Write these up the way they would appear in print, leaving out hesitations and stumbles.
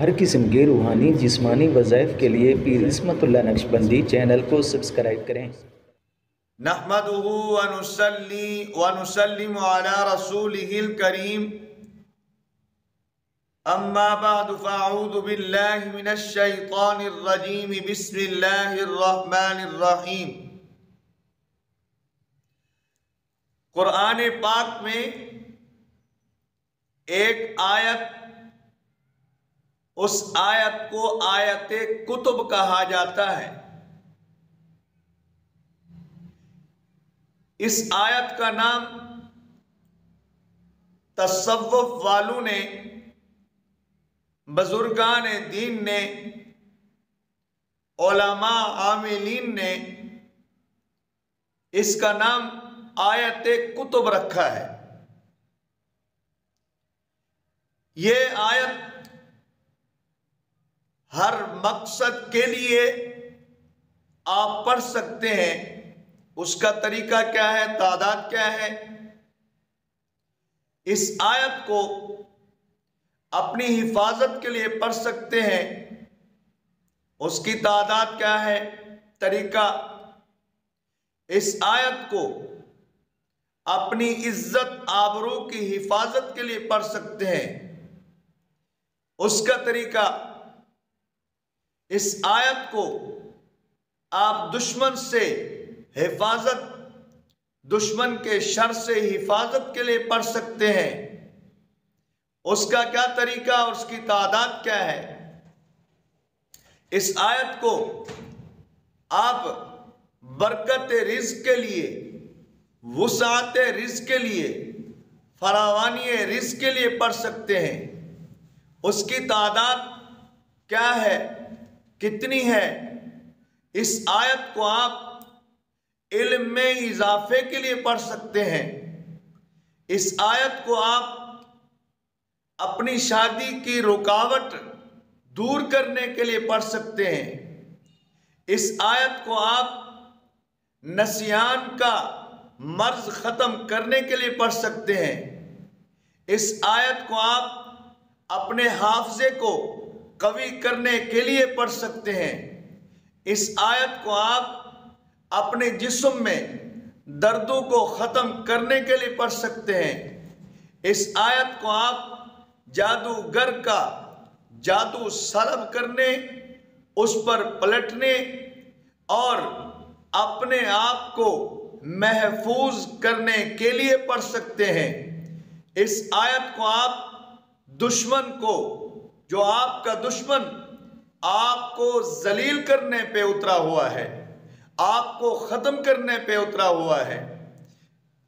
ہر قسم کے روحانی جسمانی وظائف کے لیے پیر عصمت اللہ نقشبندی چینل کو سبسکرائب کریں۔ نحمده ونصلي ونسلم على رسوله الكريم اما بعد فاعوذ بالله من الشيطان الرجيم بسم الله الرحمن الرحيم۔ قرآن پاک میں ایک آیت، اس آیت کو آیت کتب کہا جاتا ہے۔ اس آیت کا نام تصوف والوں نے، بزرگان دین نے، علماء عاملین نے اس کا نام آیت کتب رکھا ہے۔ یہ آیت ہر مقصد کے لیے آپ پڑھ سکتے ہیں۔ اس کا طریقہ کیا ہے، تعداد کیا ہے؟ اس آیت کو اپنی حفاظت کے لیے پڑھ سکتے ہیں۔ اس کی تعداد کیا ہے، طریقہ؟ اس آیت کو اپنی عزت آبرو کی حفاظت کے لیے پڑھ سکتے ہیں۔ اس کا طریقہ، اس آیت کو آپ دشمن سے حفاظت، دشمن کے شر سے حفاظت کے لیے پڑھ سکتے ہیں۔ اس کا کیا طریقہ اور اس کی تعداد کیا ہے؟ اس آیت کو آپ برکت رزق کے لیے، وسعت رزق کے لیے، فراوانی رزق کے لیے پڑھ سکتے ہیں۔ اس کی تعداد کیا ہے، کتنی ہے؟ اس آیت کو آپ علم میں اضافے کے لیے پڑھ سکتے ہیں۔ اس آیت کو آپ اپنی شادی کی رکاوٹ دور کرنے کے لیے پڑھ سکتے ہیں۔ اس آیت کو آپ نسیان کا مرض ختم کرنے کے لیے پڑھ سکتے ہیں۔ اس آیت کو آپ اپنے حافظے کو قوی کرنے کے لیے پڑھ سکتے ہیں۔ اس آیت کو آپ اپنے جسم میں دردوں کو ختم کرنے کے لیے پڑھ سکتے ہیں۔ اس آیت کو آپ جادوگر کا جادو سلب کرنے، اس پر پلٹنے اور اپنے آپ کو محفوظ کرنے کے لیے پڑھ سکتے ہیں۔ اس آیت کو آپ دشمن کو، جو آپ کا دشمن آپ کو ذلیل کرنے پہ اترا ہوا ہے، آپ کو ختم کرنے پہ اترا ہوا ہے،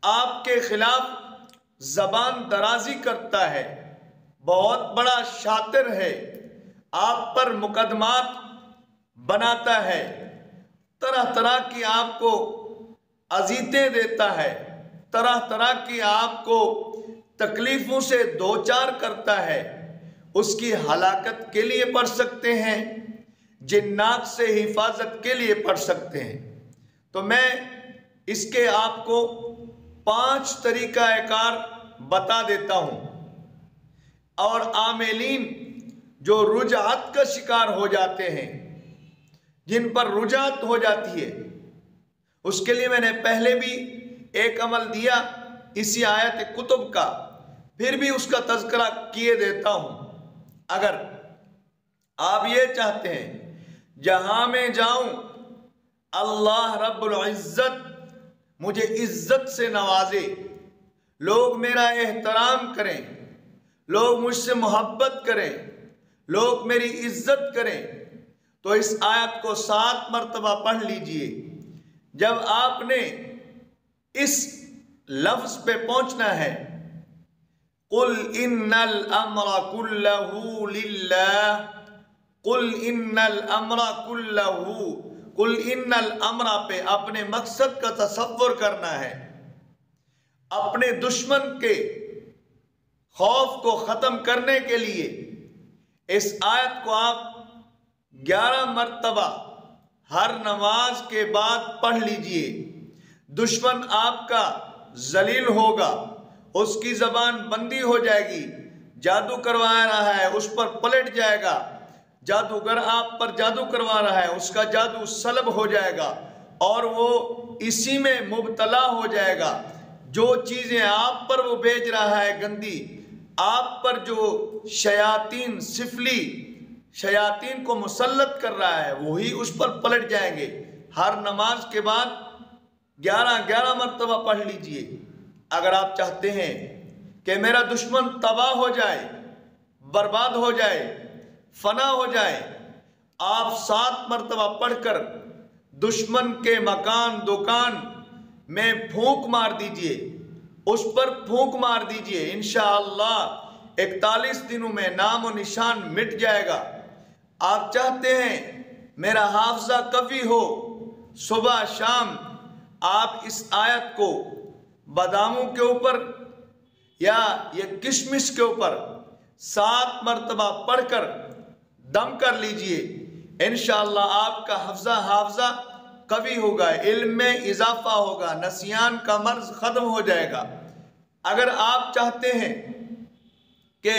آپ کے خلاف زبان درازی کرتا ہے، بہت بڑا شاطر ہے، آپ پر مقدمات بناتا ہے، طرح طرح کی آپ کو اذیتیں دیتا ہے، طرح طرح کی آپ کو تکلیفوں سے دوچار کرتا ہے، اس کی ہلاکت کے لیے پڑھ سکتے ہیں، جنات سے حفاظت کے لیے پڑھ سکتے ہیں۔ تو میں اس کے آپ کو 5 طریقہ کار بتا دیتا ہوں، اور عاملین جو رجعت کا شکار ہو جاتے ہیں، جن پر رجعت ہو جاتی ہے، اس کے لیے میں نے پہلے بھی ایک عمل دیا اسی آیت کتب کا، پھر بھی اس کا تذکرہ کیے دیتا ہوں۔ اگر آپ یہ چاہتے ہیں جہاں میں جاؤں اللہ رب العزت مجھے عزت سے نوازے، لوگ میرا احترام کریں، لوگ مجھ سے محبت کریں، لوگ میری عزت کریں، تو اس آیت کو 7 مرتبہ پڑھ لیجئے۔ جب آپ نے اس لفظ پہ پہنچنا ہے، قل ان الامر كله للہ، قل ان الامر كله، قل ان الامر پہ اپنے مقصد کا تصور کرنا ہے، اپنے دشمن کے خوف کو ختم کرنے کے لیے اس آیت کو آپ 11 مرتبہ ہر نماز کے بعد پڑھ لیجئے۔ دشمن آپ کا ذلیل ہوگا، اس کی زبان بندی ہو جائے گی، جادو کروا رہا ہے اس پر پلٹ جائے گا، جادوگر آپ پر جادو کروا رہا ہے اس کا جادو سلب ہو جائے گا اور وہ اسی میں مبتلا ہو جائے گا۔ جو چیزیں آپ پر وہ بھیج رہا ہے گندی، آپ پر جو شیاطین سفلی شیاطین کو مسلط کر رہا ہے وہی اس پر پلٹ جائیں گے۔ ہر نماز کے بعد 11 مرتبہ پڑھ لیجئے۔ اگر آپ چاہتے ہیں کہ میرا دشمن تباہ ہو جائے، برباد ہو جائے، فنا ہو جائے، آپ 7 مرتبہ پڑھ کر دشمن کے مکان دکان میں پھونک مار دیجئے، اس پر پھونک مار دیجئے، انشاءاللہ 41 دنوں میں نام و نشان مٹ جائے گا۔ آپ چاہتے ہیں میرا حافظہ قوی ہو، صبح شام آپ اس آیت کو باداموں کے اوپر یا یہ کشمش کے اوپر 7 مرتبہ پڑھ کر دم کر لیجئے، انشاءاللہ آپ کا حافظہ قوی ہوگا، علم میں اضافہ ہوگا، نسیان کا مرض ختم ہو جائے گا۔ اگر آپ چاہتے ہیں کہ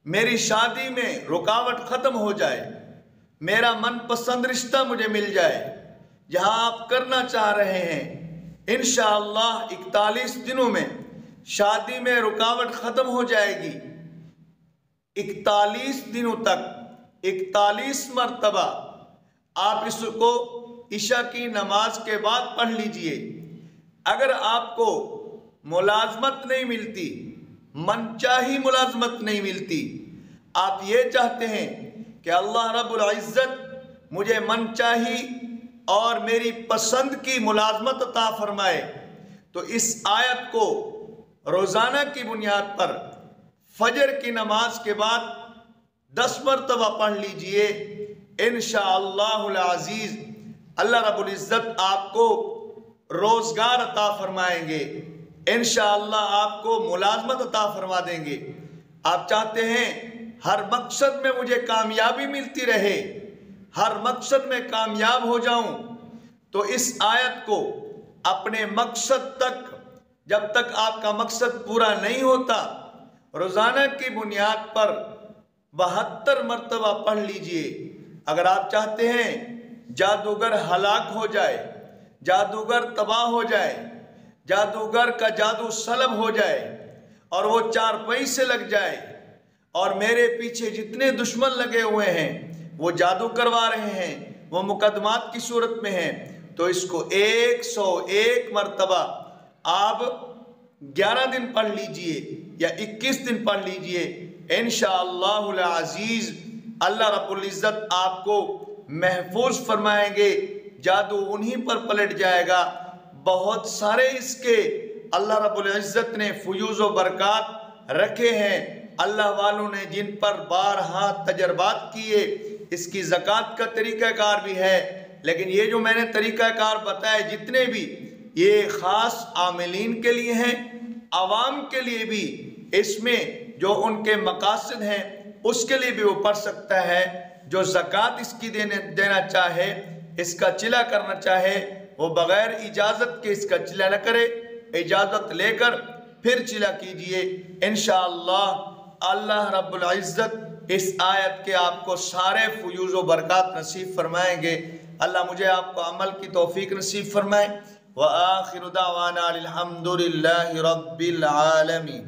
میری شادی میں رکاوٹ ختم ہو جائے، میرا من پسند رشتہ مجھے مل جائے جہاں آپ کرنا چاہ رہے ہیں، انشاءاللہ 41 دنوں میں شادی میں رکاوٹ ختم ہو جائے گی۔ 41 دنوں تک 41 مرتبہ آپ اس کو عشاء کی نماز کے بعد پڑھ لیجئے۔ اگر آپ کو ملازمت نہیں ملتی، من چاہی ملازمت نہیں ملتی، آپ یہ چاہتے ہیں کہ اللہ رب العزت مجھے من چاہی اور میری پسند کی ملازمت عطا فرمائے، تو اس آیت کو روزانہ کی بنیاد پر فجر کی نماز کے بعد 10 مرتبہ پڑھ لیجئے، انشاءاللہ العزیز اللہ رب العزت آپ کو روزگار عطا فرمائیں گے، انشاءاللہ آپ کو ملازمت عطا فرما دیں گے۔ آپ چاہتے ہیں ہر مقصد میں مجھے کامیابی ملتی رہے، ہر مقصد میں کامیاب ہو جاؤں، تو اس آیت کو اپنے مقصد تک، جب تک آپ کا مقصد پورا نہیں ہوتا، روزانہ کی بنیاد پر 72 مرتبہ پڑھ لیجئے۔ اگر آپ چاہتے ہیں جادوگر ہلاک ہو جائے، جادوگر تباہ ہو جائے، جادوگر کا جادو سلب ہو جائے اور وہ 4 پیسے لگ جائے اور میرے پیچھے جتنے دشمن لگے ہوئے ہیں وہ جادو کروا رہے ہیں، وہ مقدمات کی صورت میں ہیں، تو اس کو 101 مرتبہ آپ 11 دن پڑھ لیجئے یا 21 دن پڑھ لیجئے، انشاءاللہ العزیز اللہ رب العزت آپ کو محفوظ فرمائیں گے، جادو انہی پر پلٹ جائے گا۔ بہت سارے اس کے اللہ رب العزت نے فیوز و برکات رکھے ہیں، اللہ والوں نے جن پر بارہا تجربات کیے، اس کی زکوٰۃ کا طریقہ کار بھی ہے، لیکن یہ جو میں نے طریقہ کار بتائے جتنے بھی، یہ خاص عاملین کے لیے ہیں، عوام کے لیے بھی اس میں جو ان کے مقاصد ہیں اس کے لیے بھی وہ پڑھ سکتا ہے۔ جو زکوٰۃ اس کی دینا چاہے، اس کا چلا کرنا چاہے، وہ بغیر اجازت کے اس کا چلا نہ کرے، اجازت لے کر پھر چلا کیجئے، انشاءاللہ اللہ رب العزت اس آیت کے آپ کو سارے فیوز و برکات نصیب فرمائیں گے۔ اللہ مجھے آپ کو عمل کی توفیق نصیب فرمائے۔ وآخر دعوانا الحمدللہ رب العالمین۔